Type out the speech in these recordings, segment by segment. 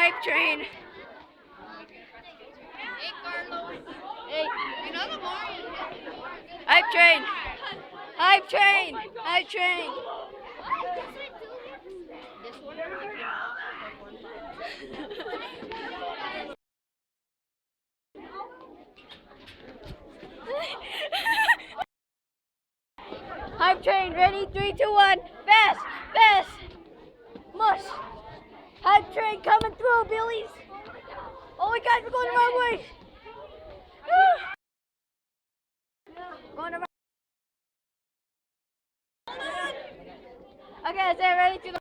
Hype train. Hey, Carlos. Hey. Another one. Hype train. Hype train. Hype train. This one. Hype train. Ready? 3, 2, 1. Fast. Fast. Mush. Hype train coming through, Billies. Oh my God, we're going the wrong way. Going the wrong. Okay, is that ready to the.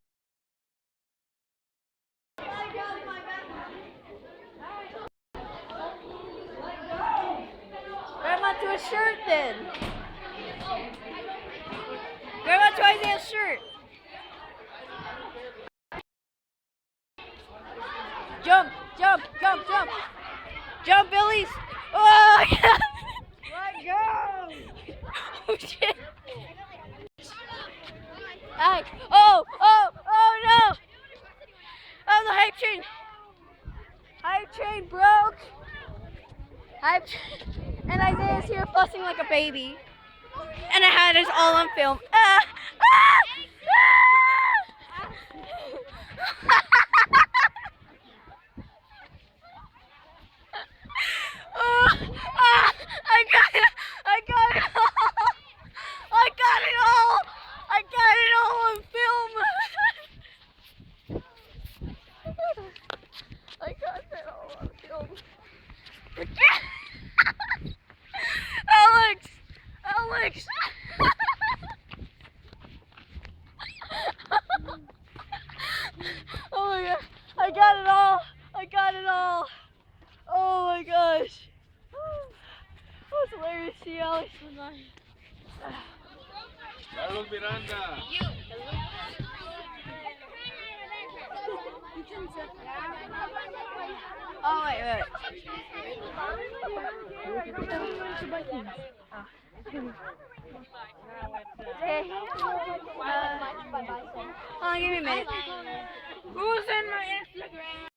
Grandma to a shirt then. Grandma to Isaiah's shirt. Jump, jump, jump, jump. Jump, Billies. Oh, yeah. Let go. Oh, shit. Ay. Oh, oh, oh no. Oh, the hype train. Hype train broke. Hype train. And Isaiah's here fussing like a baby. And I had us all on film. Ah, ah, ah. Oh, ah, I got it. I got it all. I got it all. I got it all on film. I got it all on film. Alex! Alex! Oh my God. I got it all. I got it all. Oh my gosh. That was hilarious to see Alex. Carlos Miranda. Oh wait, wait. Hey. Hold on, give me a minute. Who's in my Instagram?